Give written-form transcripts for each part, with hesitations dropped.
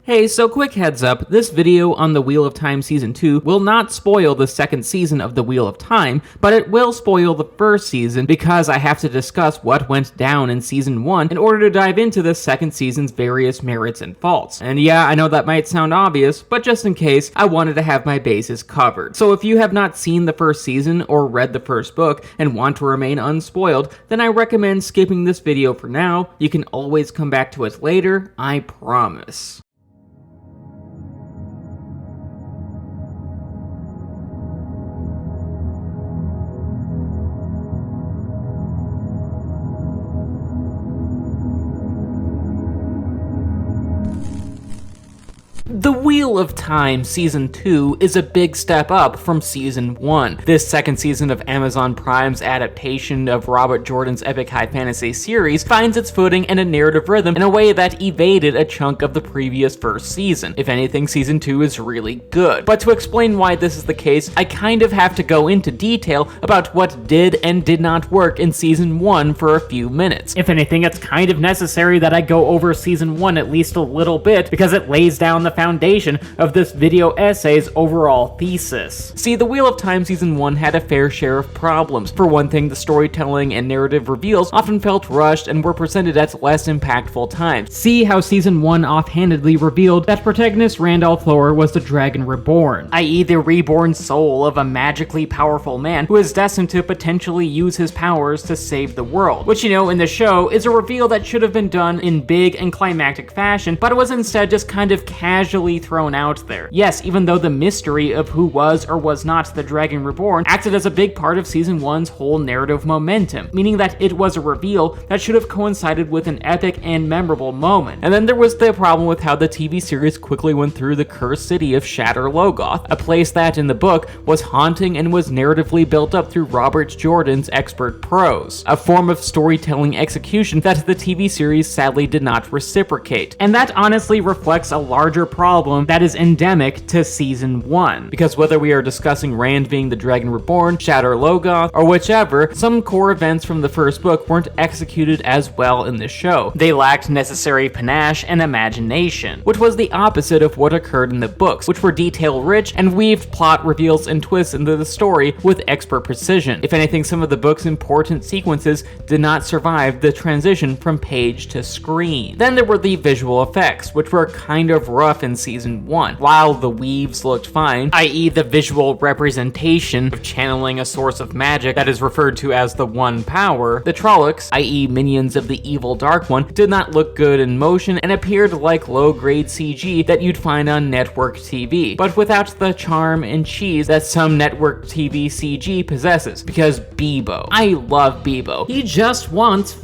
Hey, so quick heads up, this video on The Wheel of Time Season 2 will not spoil the second season of The Wheel of Time, but it will spoil the first season because I have to discuss what went down in Season 1 in order to dive into the second season's various merits and faults. And yeah, I know that might sound obvious, but just in case, I wanted to have my bases covered. So if you have not seen the first season or read the first book and want to remain unspoiled, then I recommend skipping this video for now. You can always come back to it later, I promise. The Wheel of Time Season 2 is a big step up from Season 1. This second season of Amazon Prime's adaptation of Robert Jordan's epic high fantasy series finds its footing and a narrative rhythm in a way that evaded a chunk of the previous first season. If anything, Season 2 is really good. But to explain why this is the case, I kind of have to go into detail about what did and did not work in Season 1 for a few minutes. If anything, it's kind of necessary that I go over Season 1 at least a little bit, because it lays down the foundation of this video essay's overall thesis. See, The Wheel of Time Season 1 had a fair share of problems. For one thing, the storytelling and narrative reveals often felt rushed and were presented at less impactful times. See how Season 1 offhandedly revealed that protagonist Randolph Thor was the Dragon Reborn, i.e. the reborn soul of a magically powerful man who is destined to potentially use his powers to save the world, which, you know, in the show is a reveal that should have been done in big and climactic fashion, but it was instead just kind of casually thrown out there. Yes, even though the mystery of who was or was not the Dragon Reborn acted as a big part of Season 1's whole narrative momentum, meaning that it was a reveal that should have coincided with an epic and memorable moment. And then there was the problem with how the TV series quickly went through the cursed city of Shatter Logoth, a place that in the book was haunting and was narratively built up through Robert Jordan's expert prose, a form of storytelling execution that the TV series sadly did not reciprocate. And that honestly reflects a larger problem that is endemic to Season 1. Because whether we are discussing Rand being the Dragon Reborn, Shatter Logoth, or whichever, some core events from the first book weren't executed as well in the show. They lacked necessary panache and imagination, which was the opposite of what occurred in the books, which were detail-rich and weaved plot reveals and twists into the story with expert precision. If anything, some of the book's important sequences did not survive the transition from page to screen. Then there were the visual effects, which were kind of rough in Season 1. While the weaves looked fine, i.e. the visual representation of channeling a source of magic that is referred to as the One Power, the Trollocs, i.e. minions of the evil Dark One, did not look good in motion and appeared like low-grade CG that you'd find on network TV, but without the charm and cheese that some network TV CG possesses, because Bebo. I love Bebo. He just wants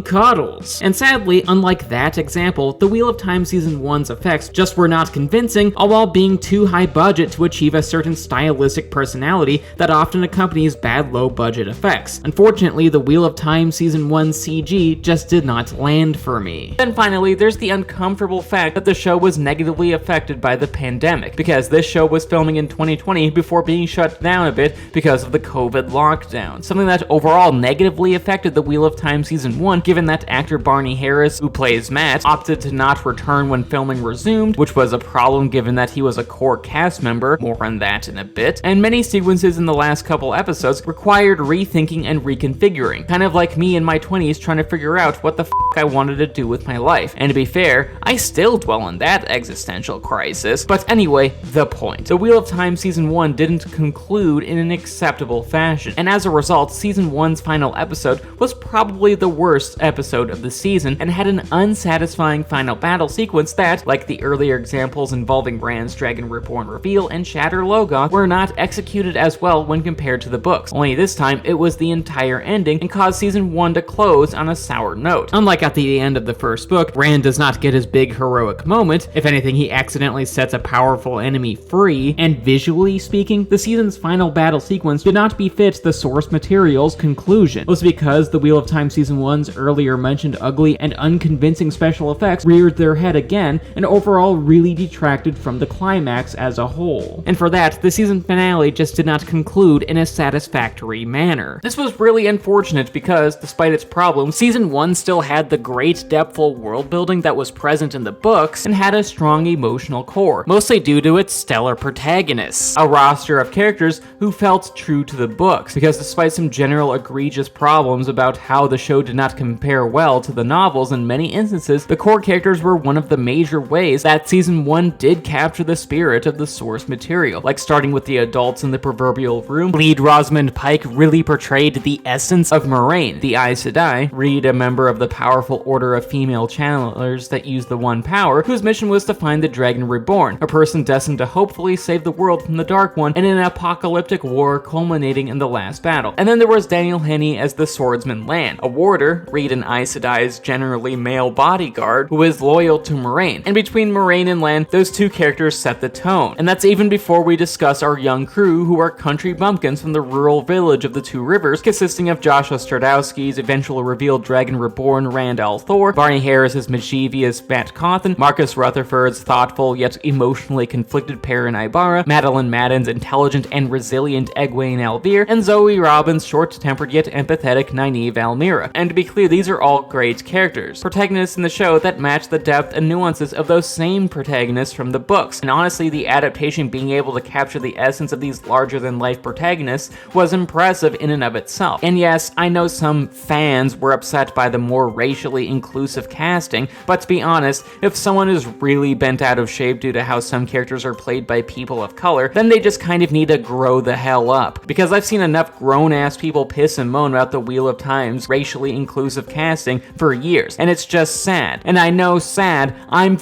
cuddles. And sadly, unlike that example, The Wheel of Time Season 1's effects just were not convincing, all while being too high budget to achieve a certain stylistic personality that often accompanies bad low-budget effects. Unfortunately, The Wheel of Time Season 1 CG just did not land for me. Then finally, there's the uncomfortable fact that the show was negatively affected by the pandemic, because this show was filming in 2020 before being shut down a bit because of the COVID lockdown, something that overall negatively affected The Wheel of Time Season 1, given that actor Barney Harris, who plays Matt, opted to not return when filming resumed, which was a problem given that he was a core cast member, more on that in a bit, and many sequences in the last couple episodes required rethinking and reconfiguring, kind of like me in my 20s trying to figure out what the f*** I wanted to do with my life. And to be fair, I still dwell on that existential crisis, but anyway, the point. The Wheel of Time Season 1 didn't conclude in an acceptable fashion, and as a result, Season 1's final episode was probably the worst episode of the season and had an unsatisfying final battle sequence that, like the earlier examples involving Rand's Dragon Reborn reveal and Shatter Logoth, were not executed as well when compared to the books. Only this time, it was the entire ending and caused Season 1 to close on a sour note. Unlike at the end of the first book, Rand does not get his big heroic moment. If anything, he accidentally sets a powerful enemy free, and visually speaking, the season's final battle sequence did not befit the source material's conclusion. It was because The Wheel of Time Season 1 1's earlier mentioned ugly and unconvincing special effects reared their head again, and overall really detracted from the climax as a whole. And for that, the season finale just did not conclude in a satisfactory manner. This was really unfortunate because, despite its problems, season 1 still had the great depthful world building that was present in the books and had a strong emotional core, mostly due to its stellar protagonists, a roster of characters who felt true to the books, because despite some general egregious problems about how the show did not compare well to the novels in many instances, the core characters were one of the major ways that season 1 did capture the spirit of the source material, like starting with the adults in the proverbial room. Lead Rosamund Pike really portrayed the essence of Moraine, the Aes Sedai, Reed, a member of the powerful order of female channelers that use the One Power, whose mission was to find the Dragon Reborn, a person destined to hopefully save the world from the Dark One in an apocalyptic war culminating in the last battle. And then there was Daniel Henney as the swordsman Lan, a warder, Reed and Aes Sedai's generally male bodyguard, who is loyal to Moraine. And between Moraine and Lan, those two characters set the tone. And that's even before we discuss our young crew, who are country bumpkins from the rural village of the Two Rivers, consisting of Joshua Stradowski's eventually revealed Dragon Reborn Rand al'Thor, Barney Harris's mischievous Matt Cawthon, Marcus Rutherford's thoughtful yet emotionally conflicted Perrin Ibarra, Madeline Madden's intelligent and resilient Egwene Alvear, and Zoe Robin's short-tempered yet empathetic Nynaeve Almira. And to be clear, these are all great characters, protagonists in the show that match the depth and nuances of those same protagonists from the books. And honestly, the adaptation being able to capture the essence of these larger-than-life protagonists was impressive in and of itself. And yes, I know some fans were upset by the more racially inclusive casting, but to be honest, if someone is really bent out of shape due to how some characters are played by people of color, then they just kind of need to grow the hell up. Because I've seen enough grown-ass people piss and moan about the Wheel of Time's racially inclusive casting for years, and it's just sad. And I know sad, I'm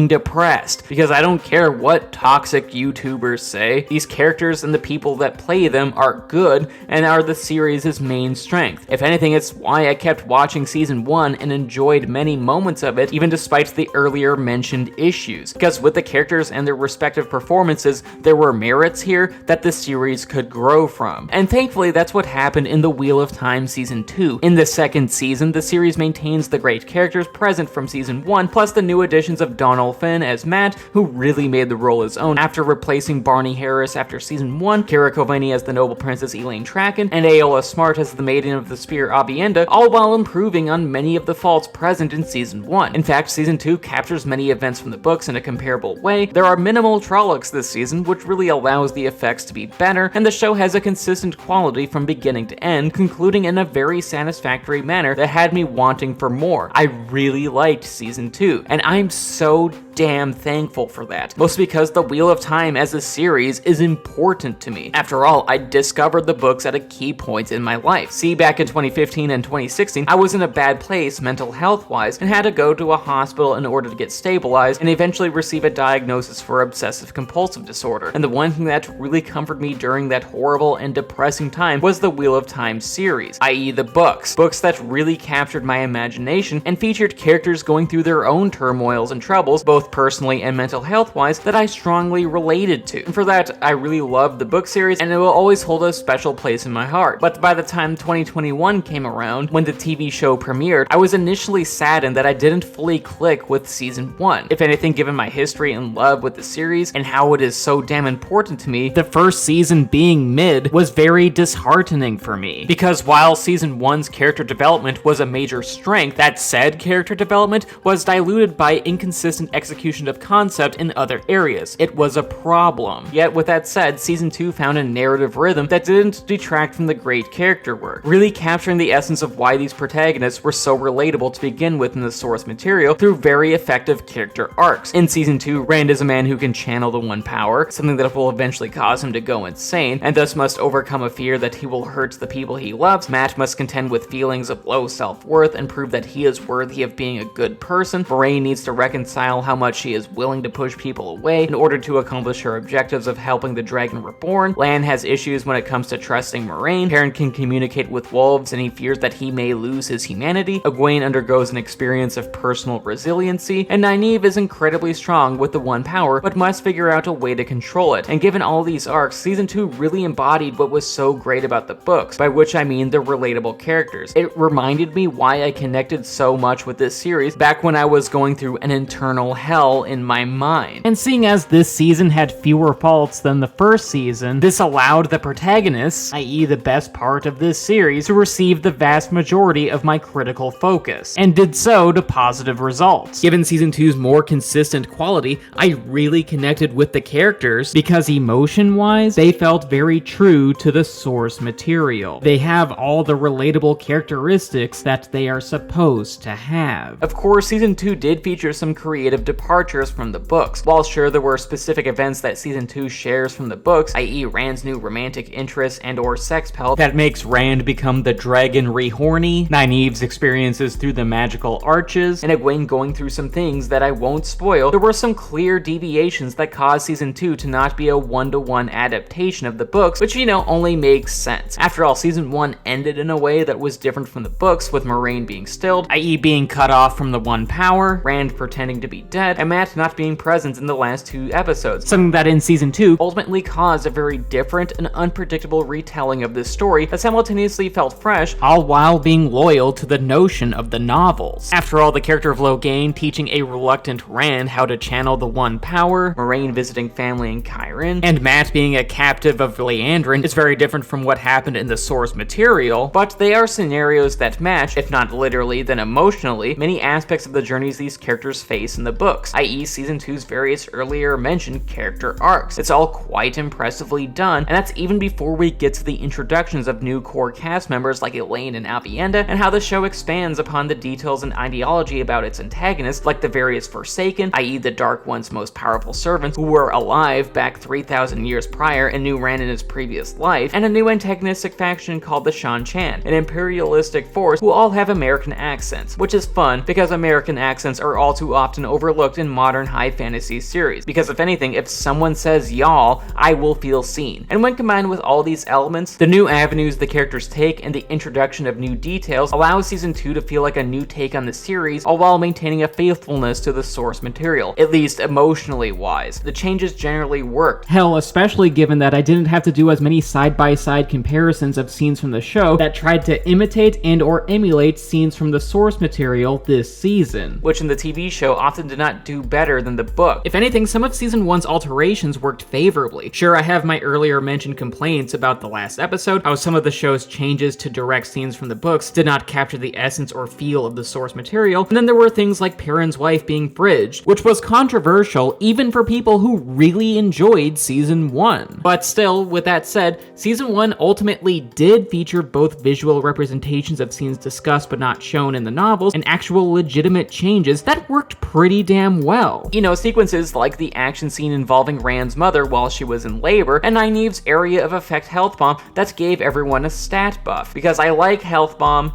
depressed, because I don't care what toxic YouTubers say, these characters and the people that play them are good and are the series' main strength. If anything, it's why I kept watching season 1 and enjoyed many moments of it, even despite the earlier mentioned issues, because with the characters and their respective performances, there were merits here that the series could grow from. And thankfully, that's what happened in the Wheel of Time season 2. In the second season, the series maintains the great characters present from season 1, plus the new additions of Donald Finn as Matt, who really made the role his own after replacing Barney Harris after season 1, Kira Kovani as the noble princess Elaine Traken, and Aola Smart as the Maiden of the Spear Abienda, all while improving on many of the faults present in season 1. In fact, season 2 captures many events from the books in a comparable way. There are minimal Trollocs this season, which really allows the effects to be better, and the show has a consistent quality from beginning to end, concluding in a very satisfactory manner that had me wanting for more. I really liked season 2, and I'm so damn thankful for that, mostly because the Wheel of Time as a series is important to me. After all, I discovered the books at a key point in my life. See, back in 2015 and 2016, I was in a bad place mental health wise and had to go to a hospital in order to get stabilized and eventually receive a diagnosis for obsessive compulsive disorder. And the one thing that really comforted me during that horrible and depressing time was the Wheel of Time series, i.e. the books that really captured my imagination and featured characters going through their own turmoils and troubles, both personally and mental health wise, that I strongly related to. And for that, I really loved the book series, and it will always hold a special place in my heart. But by the time 2021 came around, when the TV show premiered, I was initially saddened that I didn't fully click with season 1. If anything, given my history and love with the series and how it is so damn important to me, the first season being mid was very disheartening for me. Because while season 1's character development was a major strength, that said character development was diluted by inconsistent execution of concept in other areas. It was a problem. Yet with that said, season 2 found a narrative rhythm that didn't detract from the great character work, really capturing the essence of why these protagonists were so relatable to begin with in the source material through very effective character arcs. In season 2, Rand is a man who can channel the One Power, something that will eventually cause him to go insane, and thus must overcome a fear that he will hurt the people he loves. Matt must contend with feelings of low self-worth and prove that he is worthy of being a good person. Moraine needs to reconcile how much she is willing to push people away in order to accomplish her objectives of helping the Dragon Reborn. Lan has issues when it comes to trusting Moraine. Perrin can communicate with wolves and he fears that he may lose his humanity. Egwene undergoes an experience of personal resiliency, and Nynaeve is incredibly strong with the One Power, but must figure out a way to control it. And given all these arcs, Season 2 really embodied what was so great about the books, by which I mean the relatable characters. It reminded me why I connected so much with this series back when I was going through an internal hell in my mind. And seeing as this season had fewer faults than the first season, this allowed the protagonists, i.e. the best part of this series, to receive the vast majority of my critical focus, and did so to positive results. Given Season 2's more consistent quality, I really connected with the characters because emotion-wise, they felt very true to the source material. They have all the relatable characteristics that they are supposed to have. Of course, Season 2 did feature some creative departures from the books. While sure there were specific events that Season 2 shares from the books, i.e. Rand's new romantic interest and or sex pelt that makes Rand become the dragon rehorny, Nynaeve's experiences through the magical arches, and Egwene going through some things that I won't spoil, there were some clear deviations that caused Season 2 to not be a one-to-one adaptation of the books, which, you know, only makes sense. After all, Season 1 ended in a way that was different from the books, with Moraine being stilled, i.e. being cut off from the One Power, Rand pretending to be dead, and Mat not being present in the last 2 episodes, something that in Season 2 ultimately caused a very different and unpredictable retelling of this story that simultaneously felt fresh, all while being loyal to the notion of the novels. After all, the character of Logain teaching a reluctant Rand how to channel the One Power, Moraine visiting family in Kyron, and Mat being a captive of Leandrin is very different from what happened in the source material, but they are scenarios that match, if not literally, then emotionally, many aspects of the journeys these characters face in the books, i.e. Season 2's various earlier mentioned character arcs. It's all quite impressively done, and that's even before we get to the introductions of new core cast members like Elaine and Avienda, and how the show expands upon the details and ideology about its antagonists, like the various Forsaken, i.e. the Dark One's most powerful servants, who were alive back 3,000 years prior and knew Rand in his previous life, and a new antagonistic faction called the Shan Chan, an imperialistic force who all have American accents, which is fun because American accents are all too often overlooked in modern high fantasy series, because if anything, if someone says y'all, I will feel seen. And when combined with all these elements, the new avenues the characters take and the introduction of new details allows Season 2 to feel like a new take on the series, all while maintaining a faithfulness to the source material, at least emotionally wise. The changes generally worked. Hell, especially given that I didn't have to do as many side-by-side comparisons of scenes from the show that tried to imitate and or emulate scenes from the source material this season, which in the TV show often did not do better than the book. If anything, some of Season 1's alterations worked favorably. Sure, I have my earlier mentioned complaints about the last episode, how some of the show's changes to direct scenes from the books did not capture the essence or feel of the source material, and then there were things like Perrin's wife being fridged, which was controversial even for people who really enjoyed Season 1. But still, with that said, Season 1 ultimately did feature both visual representations of scenes discussed but not shown in the novels, and actual legitimate changes that worked pretty damn well. You know, sequences like the action scene involving Rand's mother while she was in labor, and Nynaeve's area of effect health bomb that gave everyone a stat buff, because I like health bomb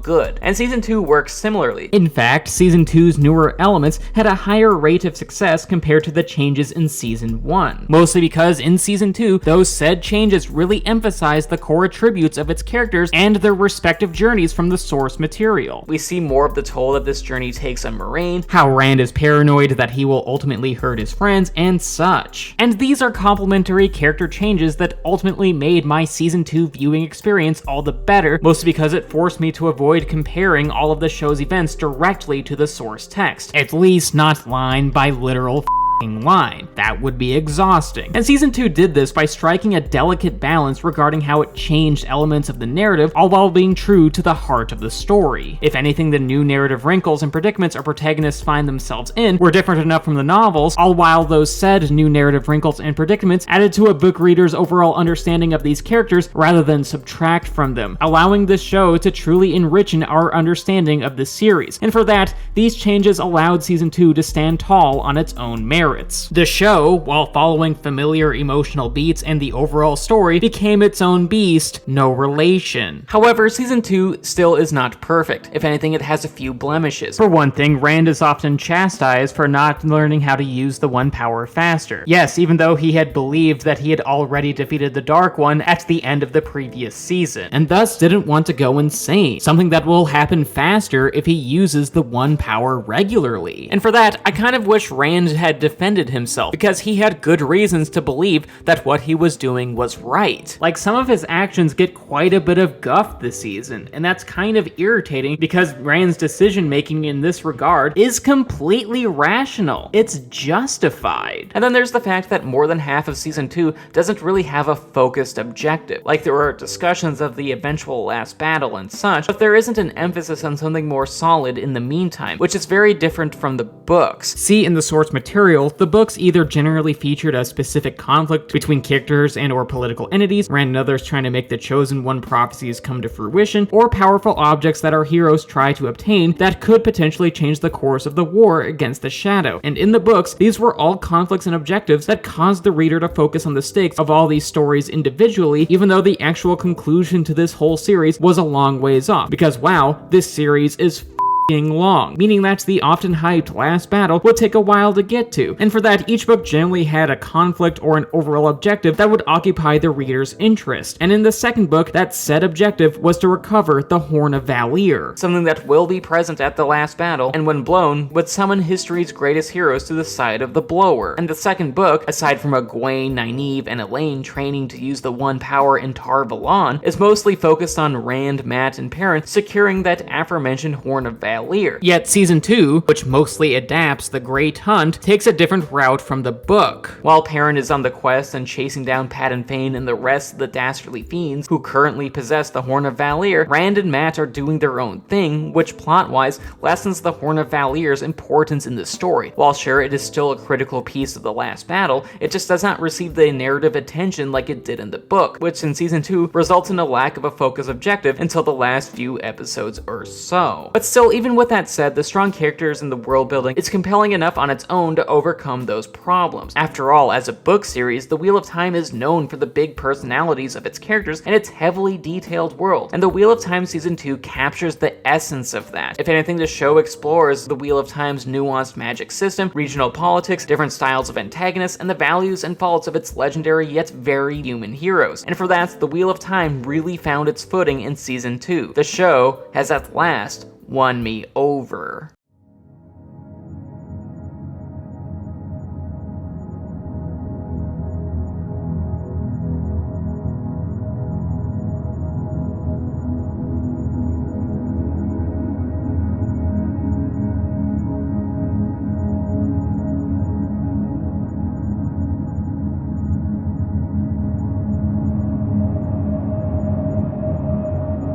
good, and Season 2 works similarly. In fact, Season 2's newer elements had a higher rate of success compared to the changes in Season 1, mostly because in Season 2, those said changes really emphasized the core attributes of its characters and their respective journeys from the source material. We see more of the toll that this journey takes on Moraine, how Rand is paranoid that he will ultimately hurt his friends, and such. And these are complementary character changes that ultimately made my Season 2 viewing experience all the better, mostly because it forced me to avoid comparing all of the show's events directly to the source text, at least not line by literal line. That would be exhausting. And Season 2 did this by striking a delicate balance regarding how it changed elements of the narrative, all while being true to the heart of the story. If anything, the new narrative wrinkles and predicaments our protagonists find themselves in were different enough from the novels, all while those said new narrative wrinkles and predicaments added to a book reader's overall understanding of these characters rather than subtract from them, allowing this show to truly enrich our understanding of the series. And for that, these changes allowed Season 2 to stand tall on its own merit. pirates. The show, while following familiar emotional beats and the overall story, became its own beast, no relation. However, season 2 still is not perfect. If anything, it has a few blemishes. For one thing, Rand is often chastised for not learning how to use the One Power faster. Yes, even though he had believed that he had already defeated the Dark One at the end of the previous season, and thus didn't want to go insane, something that will happen faster if he uses the One Power regularly. And for that, I kind of wish Rand had defended himself, because he had good reasons to believe that what he was doing was right. Like, some of his actions get quite a bit of guff this season, and that's kind of irritating because Rand's decision making in this regard is completely rational. It's justified. And then there's the fact that more than half of season 2 doesn't really have a focused objective. Like, there are discussions of the eventual last battle and such, but there isn't an emphasis on something more solid in the meantime, which is very different from the books. See, in the source material, the books either generally featured a specific conflict between characters and or political entities, Rand and others trying to make the Chosen One prophecies come to fruition, or powerful objects that our heroes try to obtain that could potentially change the course of the war against the Shadow. And in the books, these were all conflicts and objectives that caused the reader to focus on the stakes of all these stories individually, even though the actual conclusion to this whole series was a long ways off. Because wow, this series is long, meaning that the often hyped last battle would take a while to get to, and for that each book generally had a conflict or an overall objective that would occupy the reader's interest, and in the second book that said objective was to recover the Horn of Valir, something that will be present at the last battle, and when blown would summon history's greatest heroes to the side of the blower. And the second book, aside from Egwene, Nynaeve, and Elaine training to use the One Power in Tar Valon, is mostly focused on Rand, Mat, and Perrin securing that aforementioned Horn of Valir. Yet season 2, which mostly adapts the Great Hunt, takes a different route from the book. While Perrin is on the quest and chasing down Padan Fain and the rest of the dastardly fiends who currently possess the Horn of Valir, Rand and Mat are doing their own thing, which plot-wise lessens the Horn of Valir's importance in the story. While sure, it is still a critical piece of the last battle, it just does not receive the narrative attention like it did in the book, which in season 2 results in a lack of a focus objective until the last few episodes or so. But still, even with that said, the strong characters and the world building is compelling enough on its own to overcome those problems. After all, as a book series, The Wheel of Time is known for the big personalities of its characters and its heavily detailed world, and The Wheel of Time Season 2 captures the essence of that. If anything, the show explores The Wheel of Time's nuanced magic system, regional politics, different styles of antagonists, and the values and faults of its legendary yet very human heroes. And for that, The Wheel of Time really found its footing in Season 2. The show has at last won me over.